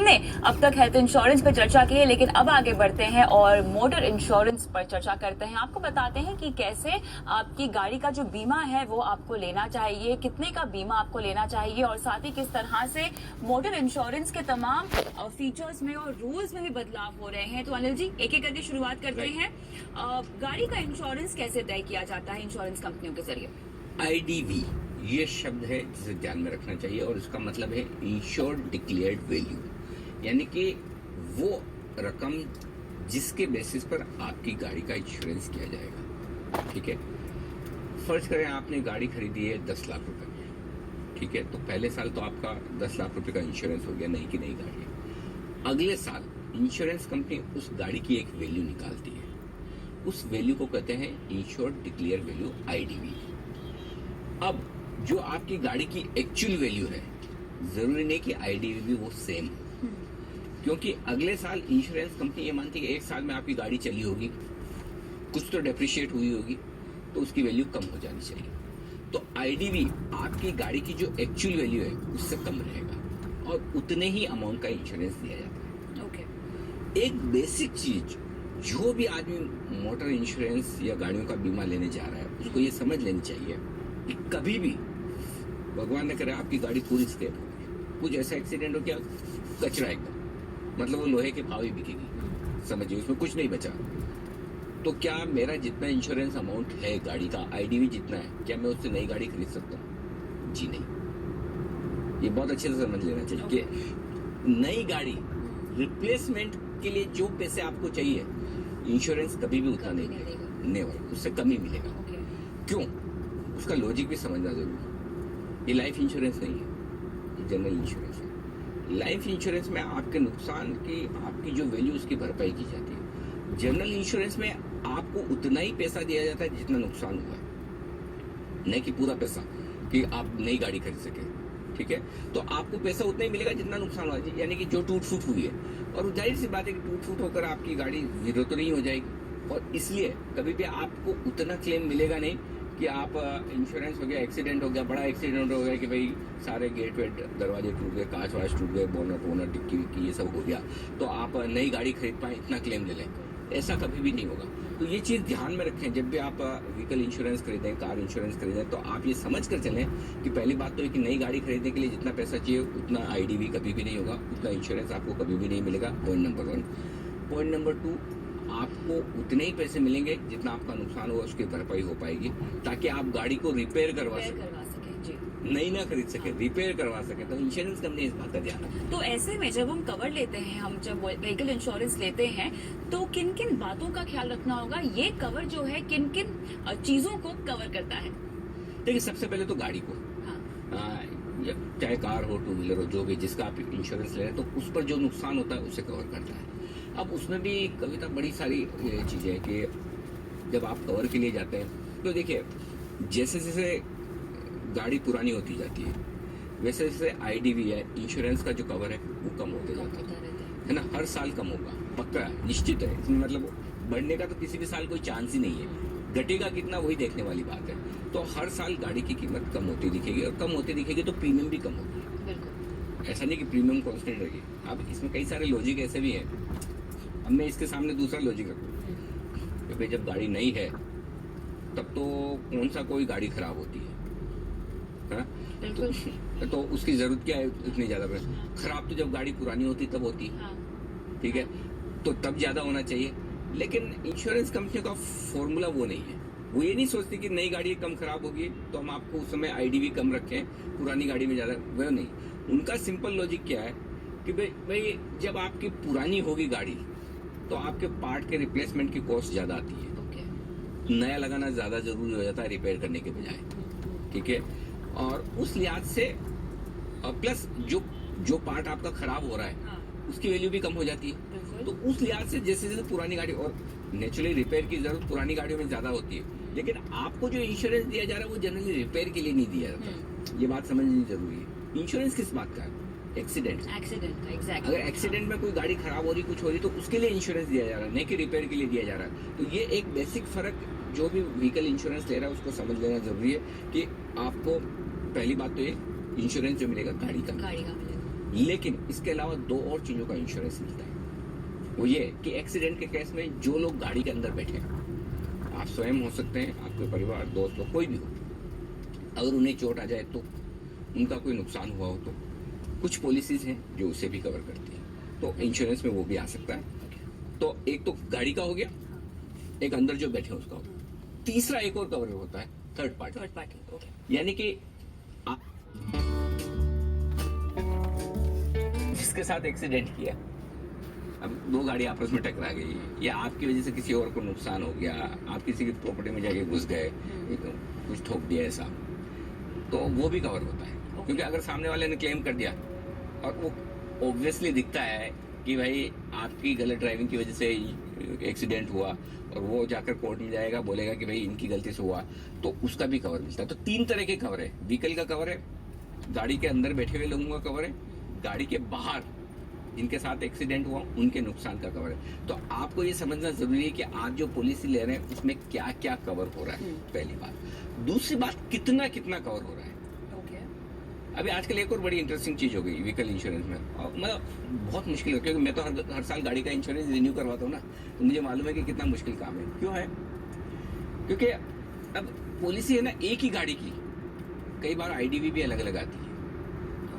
हमने अब तक हेल्थ इंश्योरेंस पर चर्चा की है, लेकिन अब आगे बढ़ते हैं और मोटर इंश्योरेंस पर चर्चा करते हैं। आपको बताते हैं कि कैसे आपकी गाड़ी का जो बीमा है वो आपको लेना चाहिए, कितने का बीमा आपको लेना चाहिए और साथ ही किस तरह से मोटर इंश्योरेंस के तमाम फीचर्स में और रूल्स में भी बदलाव हो रहे हैं। तो अनिल जी, एक एक करके शुरुआत करते हैं। गाड़ी का इंश्योरेंस कैसे तय किया जाता है इंश्योरेंस कंपनियों के जरिए? IDV ये शब्द है जिसे ध्यान में रखना चाहिए और इसका मतलब है इंश्योर्ड डिक्लेयर्ड वैल्यू, यानी कि वो रकम जिसके बेसिस पर आपकी गाड़ी का इंश्योरेंस किया जाएगा। ठीक है, फर्ज करें आपने गाड़ी खरीदी है 10 लाख रुपए में। ठीक है, तो पहले साल तो आपका 10 लाख रुपए का इंश्योरेंस हो गया, नई की नई गाड़ी है। अगले साल इंश्योरेंस कंपनी उस गाड़ी की एक वैल्यू निकालती है, उस वैल्यू को कहते हैं इंश्योर्ड डिक्लेयर वैल्यू, IDV। अब जो आपकी गाड़ी की एक्चुअल वैल्यू है, जरूरी नहीं कि IDV भी वो सेम हो, क्योंकि अगले साल इंश्योरेंस कंपनी ये मानती है कि एक साल में आपकी गाड़ी चली होगी, कुछ तो डेप्रिशिएट हुई होगी, तो उसकी वैल्यू कम हो जानी चाहिए। तो IDV आपकी गाड़ी की जो एक्चुअल वैल्यू है उससे कम रहेगा और उतने ही अमाउंट का इंश्योरेंस दिया जाता है। ओके। एक बेसिक चीज जो भी आदमी मोटर इंश्योरेंस या गाड़ियों का बीमा लेने जा रहा है उसको ये समझ लेनी चाहिए कि कभी भी भगवान ने करे आपकी गाड़ी पूरी स्क्रैप होगी, कुछ ऐसा एक्सीडेंट हो गया, कचरा एकदम, मतलब वो लोहे के भाव ही बिकेगी, समझिए उसमें कुछ नहीं बचा, तो क्या मेरा जितना इंश्योरेंस अमाउंट है गाड़ी का, IDV जितना है, क्या मैं उससे नई गाड़ी खरीद सकता हूँ? जी नहीं। ये बहुत अच्छे से समझ लेना चाहिए कि नई गाड़ी रिप्लेसमेंट के लिए जो पैसे आपको चाहिए इंश्योरेंस कभी भी उतना नहीं मिलेगा, नेवर, उससे कम ही मिलेगा। क्यों? उसका लॉजिक भी समझना जरूरी है। ये लाइफ इंश्योरेंस नहीं है, ये जनरल इंश्योरेंस है। लाइफ इंश्योरेंस में आपके नुकसान की, आपकी जो वैल्यू उसकी भरपाई की जाती है। जनरल इंश्योरेंस में आपको उतना ही पैसा दिया जाता है जितना नुकसान हुआ है, नहीं कि पूरा पैसा कि आप नई गाड़ी खरीद सके। ठीक है, तो आपको पैसा उतना ही मिलेगा जितना नुकसान हुआ है, यानी कि जो टूट फूट हुई है। और जाहिर सी बात है कि टूट फूट होकर आपकी गाड़ी जीरो तो नहीं हो जाएगी, और इसलिए कभी भी आपको उतना क्लेम मिलेगा नहीं कि आप इंश्योरेंस हो गया, एक्सीडेंट हो गया, बड़ा एक्सीडेंट हो गया कि भाई सारे गेट वेट दरवाजे टूट गए, कांच वाच टूट गए, बोनट वोनट डिक्की विक्की ये सब हो गया, तो आप नई गाड़ी खरीद पाए, इतना क्लेम ले लें। ऐसा कभी भी नहीं होगा। तो ये चीज़ ध्यान में रखें, जब भी आप व्हीकल इंश्योरेंस खरीदें, कार इंश्योरेंस खरीदें, तो आप ये समझ कर चलें कि पहली बात तो है कि नई गाड़ी खरीदने के लिए जितना पैसा चाहिए उतना IDV कभी भी नहीं होगा, उतना इंश्योरेंस आपको कभी भी नहीं मिलेगा। Point number 1। पॉइंट नंबर 2, आपको उतने ही पैसे मिलेंगे जितना आपका नुकसान होगा उसकी भरपाई हो पाएगी, ताकि आप गाड़ी को रिपेयर करवा सकें, नहीं ना खरीद सके, रिपेयर करवा सके। तो इंश्योरेंस कंपनी इस बात का ध्यान रखे। तो ऐसे में जब हम कवर लेते हैं, हम जब व्हीकल इंश्योरेंस लेते हैं, तो किन किन बातों का ख्याल रखना होगा? ये कवर जो है किन किन चीजों को कवर करता है? देखिए, सबसे पहले तो गाड़ी को, चाहे कार हो, टू व्हीलर हो, जो भी जिसका आप इंश्योरेंस ले रहे हैं, तो उस पर जो नुकसान होता है उसे कवर करता है। अब उसमें भी कविता बड़ी सारी चीज़ें हैं कि जब आप कवर के लिए जाते हैं तो देखिए, जैसे जैसे गाड़ी पुरानी होती जाती है वैसे जैसे IDV है, इंश्योरेंस का जो कवर है वो कम होते जाता है ना, हर साल कम होगा, पक्का है, निश्चित है। इसमें मतलब बढ़ने का तो किसी भी साल कोई चांस ही नहीं है, घटेगा कितना वही देखने वाली बात है। तो हर साल गाड़ी की कीमत कम होती दिखेगी, और कम होती दिखेगी तो प्रीमियम भी कम होगी। ऐसा नहीं कि प्रीमियम कांस्टेंट रहेगी। अब इसमें कई सारे लॉजिक ऐसे भी हैं। अब मैं इसके सामने दूसरा लॉजिक रखूँ कि भाई जब गाड़ी नई है तब तो कौन सा कोई गाड़ी खराब होती है, तो उसकी जरूरत क्या है इतनी ज्यादा? खराब तो जब गाड़ी पुरानी होती तब होती है। ठीक है, तो तब ज्यादा होना चाहिए। लेकिन इंश्योरेंस कंपनी का फॉर्मूला वो नहीं है। वो ये नहीं सोचती कि नई गाड़ी कम खराब होगी तो हम आपको उस समय IDV कम रखें, पुरानी गाड़ी में ज्यादा, वो नहीं। उनका सिंपल लॉजिक क्या है कि भाई जब आपकी पुरानी होगी गाड़ी तो आपके पार्ट के रिप्लेसमेंट की कॉस्ट ज्यादा आती है, नया लगाना ज्यादा जरूरी हो जाता है रिपेयर करने के बजाय। ठीक है, और उस लिहाज से प्लस जो पार्ट आपका खराब हो रहा है उसकी वैल्यू भी कम हो जाती है। तो उस लिहाज से जैसे जैसे पुरानी गाड़ी, और नेचुरली रिपेयर की जरूरत पुरानी गाड़ियों में ज्यादा होती है, लेकिन आपको जो इंश्योरेंस दिया जा रहा है वो जनरली रिपेयर के लिए नहीं दिया जाता। ये बात समझनी जरूरी है। इंश्योरेंस किस बात का है? एक्सीडेंट का, एग्जैक्टली। अगर एक्सीडेंट में कोई गाड़ी खराब हो रही, कुछ हो रही, तो उसके लिए इंश्योरेंस दिया जा रहा है, नहीं कि रिपेयर के लिए दिया जा रहा है। तो ये एक बेसिक फर्क जो भी व्हीकल इंश्योरेंस ले रहा है उसको समझ लेना जरूरी है कि आपको पहली बात तो ये इंश्योरेंस जो मिलेगा गाड़ी का मिलेगा। लेकिन इसके अलावा 2 और चीजों का इंश्योरेंस मिलता है। वो ये कि एक्सीडेंट के केस में जो लोग गाड़ी के अंदर बैठे हैं, आप स्वयं हो सकते हैं, आपके परिवार, दोस्त लोग, कोई भी हो, अगर उन्हें चोट आ जाए तो, उनका कोई नुकसान हुआ हो तो कुछ पॉलिसीज हैं जो उसे भी कवर करती है, तो इंश्योरेंस में वो भी आ सकता है। तो एक तो गाड़ी का हो गया, एक अंदर जो बैठे हैं उसका हो गया। तीसरा एक और कवर होता है थर्ड पार्टी, ओके। यानी कि जिसके साथ एक्सीडेंट किया, अब 2 गाड़ी आपस में टकरा गई या आपकी वजह से किसी और को नुकसान हो गया, आप किसी की प्रॉपर्टी में जाके घुस गए, कुछ ठोक दिया ऐसा, तो वो भी कवर होता है। क्योंकि अगर सामने वाले ने क्लेम कर दिया और वो ऑब्वियसली दिखता है कि भाई आपकी गलत ड्राइविंग की वजह से एक्सीडेंट हुआ और वो जाकर कोर्ट में जाएगा, बोलेगा कि भाई इनकी गलती से हुआ, तो उसका भी कवर मिलता है। तो 3 तरह के कवर है, व्हीकल का कवर है, गाड़ी के अंदर बैठे हुए लोगों का कवर है, गाड़ी के बाहर जिनके साथ एक्सीडेंट हुआ उनके नुकसान का कवर है। तो आपको ये समझना जरूरी है कि आप जो पॉलिसी ले रहे हैं उसमें क्या क्या कवर हो रहा है, पहली बात। दूसरी बात, कितना कितना कवर हो रहा है। अभी आजकल एक और बड़ी इंटरेस्टिंग चीज हो गई व्हीकल इंश्योरेंस में, मतलब बहुत मुश्किल है, क्योंकि मैं तो हर साल गाड़ी का इंश्योरेंस रिन्यू करवाता हूँ ना, तो मुझे मालूम है कि कितना मुश्किल काम है। क्यों है? क्योंकि अब पॉलिसी है ना एक ही गाड़ी की, कई बार आईडीवी भी अलग अलग आती है।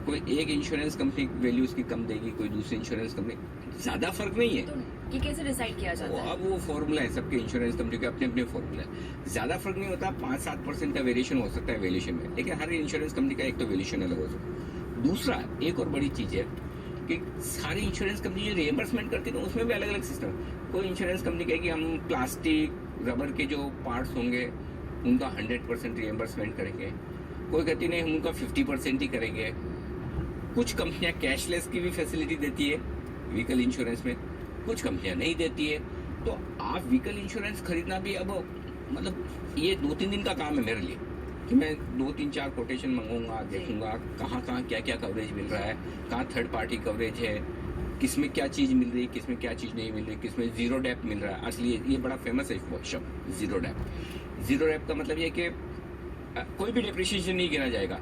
कोई एक इंश्योरेंस कंपनी वैल्यू उसकी कम देगी, कोई दूसरी इंश्योरेंस कंपनी, ज्यादा फर्क नहीं है। तो ये कैसे डिसाइड किया जाता है? अब वो फॉर्मूला है, सबके इंश्योरेंस कंपनी के अपने अपने फॉर्मूला है, ज्यादा फर्क नहीं होता, 5-7% का वेरिएशन हो सकता है वैल्यूएशन में, लेकिन हर इंश्योरेंस कंपनी का एक तो वैल्यूएशन अलग हो सकता है। दूसरा एक और बड़ी चीज है कि सारी इंश्योरेंस कंपनी जो रिएम्बर्समेंट करती है उसमें भी अलग अलग सिस्टम है। कोई इंश्योरेंस कंपनी कहेगी हम प्लास्टिक रबर के जो पार्ट्स होंगे उनका 100% रिएम्बर्समेंट करेंगे, कोई कहती नहीं हम उनका 50% ही करेंगे। कुछ कंपनियां कैशलेस की भी फैसिलिटी देती है व्हीकल इंश्योरेंस में, कुछ कंपनियां नहीं देती है। तो आप व्हीकल इंश्योरेंस खरीदना भी अब मतलब ये 2-3 दिन का काम है मेरे लिए, कि मैं 2-3-4 कोटेशन मंगूंगा, देखूंगा कहाँ कहाँ क्या क्या कवरेज मिल रहा है, कहाँ थर्ड पार्टी कवरेज है, किसमें क्या चीज मिल रही है, किसमें क्या चीज नहीं मिल रही, किसमें जीरो डेप मिल रहा है। असली ये बड़ा फेमस है शब्द जीरो डेप। जीरो डेप का मतलब ये कि कोई भी डिप्रिशिएशन नहीं गिना जाएगा,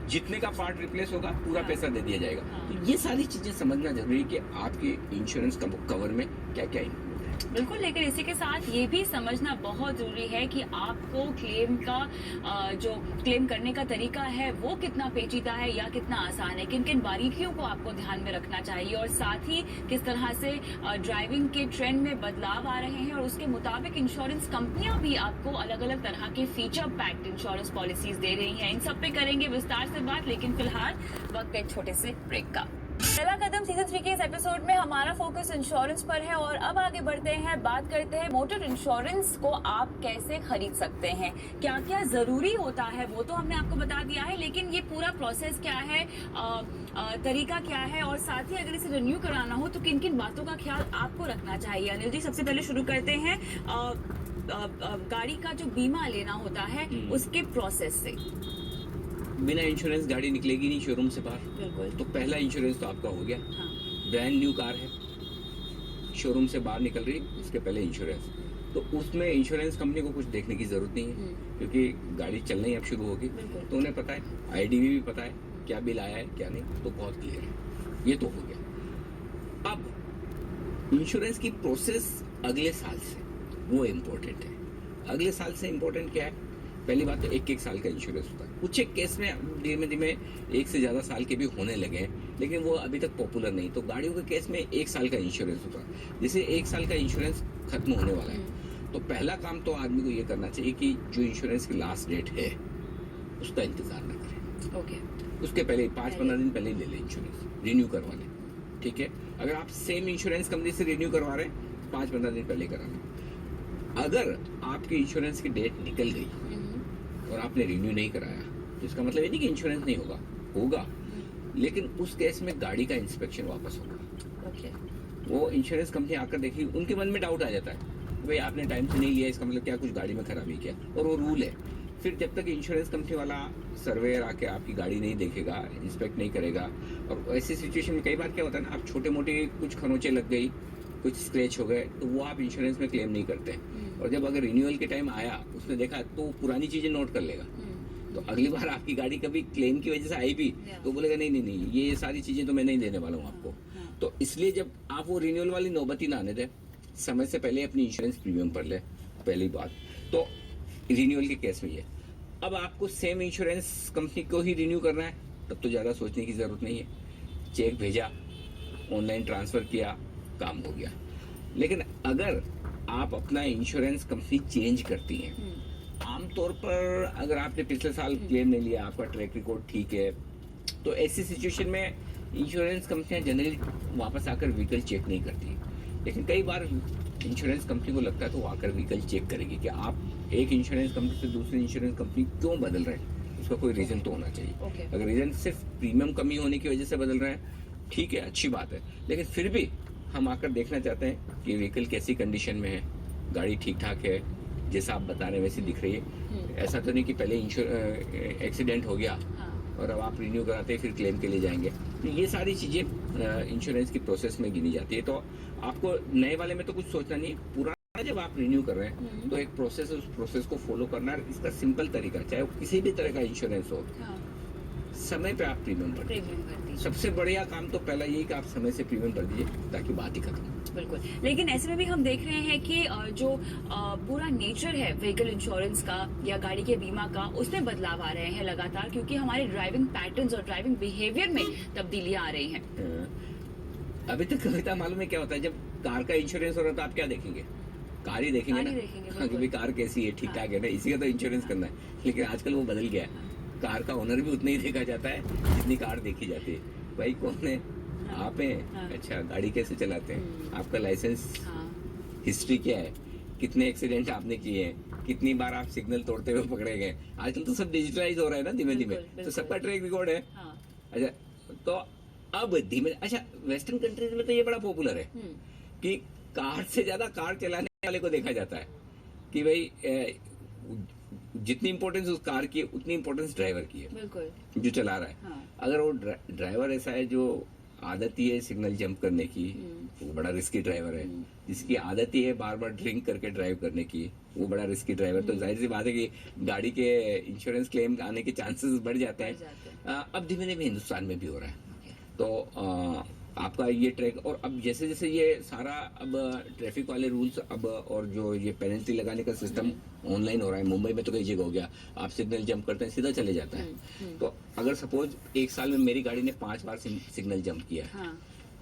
जितने का पार्ट रिप्लेस होगा पूरा पैसा दे दिया जाएगा। तो ये सारी चीजें समझना जरूरी है कि आपके इंश्योरेंस कवर में क्या क्या है। बिल्कुल, लेकिन इसी के साथ ये भी समझना बहुत जरूरी है कि आपको क्लेम का जो क्लेम करने का तरीका है वो कितना पेचीदा है या कितना आसान है, किन किन बारीकियों को आपको ध्यान में रखना चाहिए, और साथ ही किस तरह से ड्राइविंग के ट्रेंड में बदलाव आ रहे हैं और उसके मुताबिक इंश्योरेंस कंपनियां भी आपको अलग अलग तरह के फीचर पैक्ड इंश्योरेंस पॉलिसीज दे रही हैं। इन सब पे करेंगे विस्तार से बात, लेकिन फिलहाल वक्त एक छोटे से ब्रेक का। पहला कदम सीजन 3 के इस एपिसोड में हमारा फोकस इंश्योरेंस पर है, और अब आगे बढ़ते हैं, बात करते हैं मोटर इंश्योरेंस को आप कैसे खरीद सकते हैं, क्या क्या जरूरी होता है वो तो हमने आपको बता दिया है, लेकिन ये पूरा प्रोसेस क्या है, तरीका क्या है, और साथ ही अगर इसे रिन्यू कराना हो तो किन किन बातों का ख्याल आपको रखना चाहिए। अनिल जी, सबसे पहले शुरू करते हैं गाड़ी का जो बीमा लेना होता है उसके प्रोसेस से। बिना इंश्योरेंस गाड़ी निकलेगी नहीं शोरूम से बाहर। बिल्कुल। तो पहला इंश्योरेंस तो आपका हो गया। हाँ। ब्रांड न्यू कार है, शोरूम से बाहर निकल रही, उसके पहले इंश्योरेंस। तो उसमें इंश्योरेंस कंपनी को कुछ देखने की जरूरत नहीं है, क्योंकि गाड़ी चलना ही अब शुरू होगी, तो उन्हें पता है, आईडीवी भी पता है क्या बिल आया है क्या नहीं, तो बहुत क्लियर है। ये तो हो गया। अब इंश्योरेंस की प्रोसेस अगले साल से, वो इम्पोर्टेंट है। अगले साल से इम्पोर्टेंट क्या है? पहली बात तो 1-1 साल का इंश्योरेंस होता है। कुछ एक केस में धीमे धीमे 1 से ज्यादा साल के भी होने लगे हैं, लेकिन वो अभी तक पॉपुलर नहीं। तो गाड़ियों के केस में 1 साल का इंश्योरेंस होता है। जैसे 1 साल का इंश्योरेंस खत्म होने वाला है, तो पहला काम तो आदमी को ये करना चाहिए कि जो इंश्योरेंस की लास्ट डेट है उसका इंतजार न करें। ओके। उसके पहले 5-15 दिन पहले ले लें इंश्योरेंस, रिन्यू करवा लें। ठीक है, अगर आप सेम इंश्योरेंस कंपनी से रिन्यू करवा रहे हैं 5-15 दिन पहले करा लें। अगर आपकी इंश्योरेंस की डेट निकल गई और आपने रिन्यू नहीं कराया, तो इसका मतलब ये नहीं कि इंश्योरेंस नहीं होगा, लेकिन उस केस में गाड़ी का इंस्पेक्शन वापस होगा। ओके। वो इंश्योरेंस कंपनी आकर देखी, उनके मन में डाउट आ जाता है, भाई आपने टाइम से नहीं लिया, इसका मतलब क्या कुछ गाड़ी में खराबी किया, और वो रूल है। फिर जब तक इंश्योरेंस कंपनी वाला सर्वेयर आके आपकी गाड़ी नहीं देखेगा, इंस्पेक्ट नहीं करेगा, और ऐसी सिचुएशन में कई बार क्या होता है ना, आप छोटे मोटे कुछ खरोंचे लग गई, कुछ स्क्रैच हो गए, तो वो आप इंश्योरेंस में क्लेम नहीं करते। और जब अगर रिन्यूअल के टाइम आया, उसने देखा तो पुरानी चीजें नोट कर लेगा, तो अगली बार आपकी गाड़ी कभी क्लेम की वजह से आई भी तो बोलेगा नहीं नहीं नहीं, ये सारी चीजें तो मैं नहीं देने वाला हूँ आपको। तो इसलिए जब आप वो रिन्यूअल वाली नौबत ही ना आने दें, समय से पहले अपनी इंश्योरेंस प्रीमियम भर ले, पहली बात। तो रिन्यूअल के केस में ये, अब आपको सेम इंश्योरेंस कंपनी को ही रिन्यू करना है, तब तो ज़्यादा सोचने की ज़रूरत नहीं है। चेक भेजा, ऑनलाइन ट्रांसफ़र किया, काम हो गया। लेकिन अगर आप अपना इंश्योरेंस कंपनी चेंज करती हैं, आमतौर पर अगर आपने पिछले साल क्लेम नहीं लिया, आपका ट्रैक रिकॉर्ड ठीक है, तो ऐसी सिचुएशन में इंश्योरेंस कंपनियां जनरली वापस आकर व्हीकल चेक नहीं करती। लेकिन कई बार इंश्योरेंस कंपनी को लगता है तो वो आकर व्हीकल चेक करेगी कि आप एक इंश्योरेंस कंपनी से दूसरी इंश्योरेंस कंपनी क्यों बदल रहे हैं, उसका कोई रीज़न तो होना चाहिए। अगर रीज़न सिर्फ प्रीमियम कमी होने की वजह से बदल रहे हैं, ठीक है, अच्छी बात है, लेकिन फिर भी हम आकर देखना चाहते हैं कि व्हीकल कैसी कंडीशन में है, गाड़ी ठीक ठाक है, जैसा आप बता रहे हैं वैसे दिख रही है। ऐसा तो नहीं कि पहले एक्सीडेंट हो गया और अब आप रिन्यू कराते हैं फिर क्लेम के लिए जाएंगे। तो ये सारी चीज़ें इंश्योरेंस की प्रोसेस में गिनी जाती है। तो आपको नए वाले में तो कुछ सोचना नहीं, पुराना जब आप रिन्यू कर रहे हैं तो एक प्रोसेस है, उस प्रोसेस को फॉलो करना है। इसका सिंपल तरीका, चाहे वो किसी भी तरह का इंश्योरेंस हो, समय पे आप प्रीमियम भर दीजिए। सबसे बढ़िया काम तो पहला यही कि आप समय से प्रीमियम भर दीजिए ताकि बात ही खत्म। बिल्कुल, लेकिन ऐसे में भी हम देख रहे हैं कि जो पूरा नेचर है व्हीकल इंश्योरेंस का या गाड़ी के बीमा का, उसमें बदलाव आ रहे हैं लगातार, क्योंकि हमारे ड्राइविंग पैटर्न्स और ड्राइविंग बिहेवियर में तब्दीलियां आ रही हैं। अभी तक कविता मालूम है क्या होता है, जब कार का इंश्योरेंस हो रहा है तो आप क्या देखेंगे? कार ही देखेंगे ना, कि भाई कार कैसी है, ठीक ठाक है ना, इसी का तो इंश्योरेंस करना है। लेकिन आजकल वो बदल गया है, कार का ओनर भी उतना ही देखा जाता है जितनी कार देखी जाती है। भाई कौन है? आप हैं? अच्छा, गाड़ी कैसे चलाते हैं, आपका लाइसेंस हिस्ट्री क्या है, कितने एक्सीडेंट आपने किए हैं, कितनी बार आप सिग्नल तोड़ते हुए पकड़े गए। आजकल तो सब डिजिटलाइज हो रहा है ना धीमे धीमे, तो सबका ट्रैक रिकॉर्ड है। अच्छा, तो अब धीमे, अच्छा वेस्टर्न कंट्रीज में तो ये बड़ा पॉपुलर है कि कार से ज्यादा कार चलाने वाले को देखा जाता है कि भाई जितनी इंपॉर्टेंस उस कार की है उतनी इंपॉर्टेंस ड्राइवर की है, बिल्कुल, जो चला रहा है। अगर वो ड्राइवर ऐसा है जो आदत ही है सिग्नल जंप करने की, वो बड़ा रिस्की ड्राइवर है। जिसकी आदत ही है बार बार ड्रिंक करके ड्राइव करने की, वो बड़ा रिस्की ड्राइवर। तो जाहिर सी बात है कि गाड़ी के इंश्योरेंस क्लेम आने के चांसेस बढ़ जाते हैं। अब धीमे धीमे हिंदुस्तान में भी हो रहा है। तो आपका ये ट्रैक, और अब जैसे जैसे ये सारा अब ट्रैफिक वाले रूल्स अब और जो ये पेनल्टी लगाने का सिस्टम ऑनलाइन हो रहा है, मुंबई में तो कई जगह हो गया, आप सिग्नल जंप करते हैं सीधा चले जाता है। तो अगर सपोज एक साल में मेरी गाड़ी ने 5 बार सिग्नल जंप किया,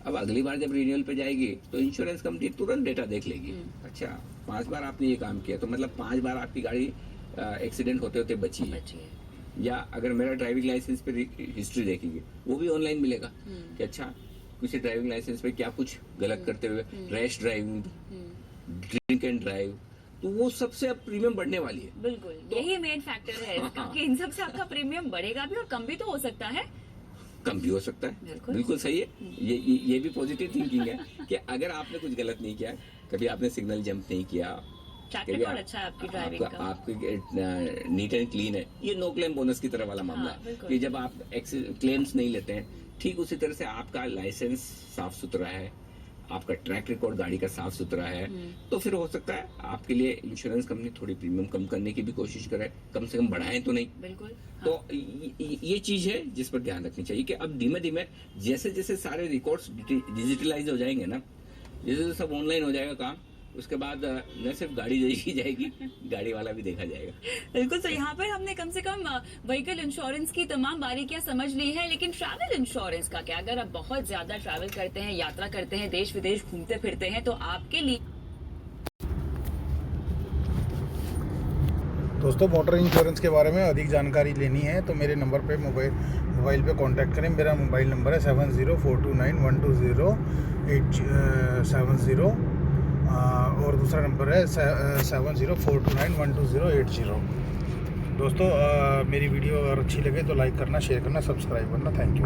अब अगली बार जब रिन्यूअल पे जाएगी तो इंश्योरेंस कंपनी तुरंत डेटा देख लेगी। अच्छा, 5 बार आपने ये काम किया, तो मतलब 5 बार आपकी गाड़ी एक्सीडेंट होते होते बची है। या अगर मेरा ड्राइविंग लाइसेंस पे हिस्ट्री देखेंगे, वो भी ऑनलाइन मिलेगा कि अच्छा किसी ड्राइविंग लाइसेंस पे क्या कुछ गलत करते हुए, rash driving, drink and drive, तो वो सबसे अब प्रीमियम बढ़ने वाली है। बिल्कुल, तो यही मेन फैक्टर है इसका कि इन सब से आपका प्रीमियम बढ़ेगा भी और कम भी तो हो सकता है। कम भी हो सकता है, बिल्कुल सही है। ये भी पॉजिटिव थिंकिंग है कि अगर आपने कुछ गलत नहीं किया, कभी आपने सिग्नल जंप नहीं किया, अच्छा है आपकी ड्राइविंग का, आपकी नीट एंड क्लीन है, ये नो क्लेम बोनस की तरह वाला मामला है कि जब आप क्लेम्स नहीं लेते हैं, ठीक उसी तरह से आपका लाइसेंस साफ सुथरा है, आपका ट्रैक रिकॉर्ड गाड़ी का साफ सुथरा है, तो फिर हो सकता है आपके लिए इंश्योरेंस कंपनी थोड़ी प्रीमियम कम करने की भी कोशिश करे, कम से कम बढ़ाएं तो नहीं। बिल्कुल। तो ये चीज है जिस पर ध्यान रखनी चाहिए कि अब धीमे धीमे जैसे जैसे सारे रिकॉर्ड्स डिजिटलाइज हो जाएंगे ना, जैसे जैसे सब ऑनलाइन हो जाएगा काम, उसके बाद न सिर्फ गाड़ी देखी जाएगी, गाड़ी वाला भी देखा जाएगा। बिल्कुल। तो यहाँ पर हमने कम से कम व्हीकल इंश्योरेंस की तमाम बारीकियां समझ ली है, लेकिन ट्रैवल इंश्योरेंस का क्या? अगर आप बहुत ज्यादा ट्रैवल करते हैं, यात्रा करते हैं, देश विदेश घूमते फिरते हैं, तो आपके लिए दोस्तों मोटर इंश्योरेंस के बारे में अधिक जानकारी लेनी है तो मेरे नंबर पे मोबाइल पे कांटेक्ट करें। मेरा मोबाइल नंबर है 7042912070 और दूसरा नंबर है 7042912080। दोस्तों मेरी वीडियो अगर अच्छी लगे तो लाइक करना, शेयर करना, सब्सक्राइब करना। Thank you.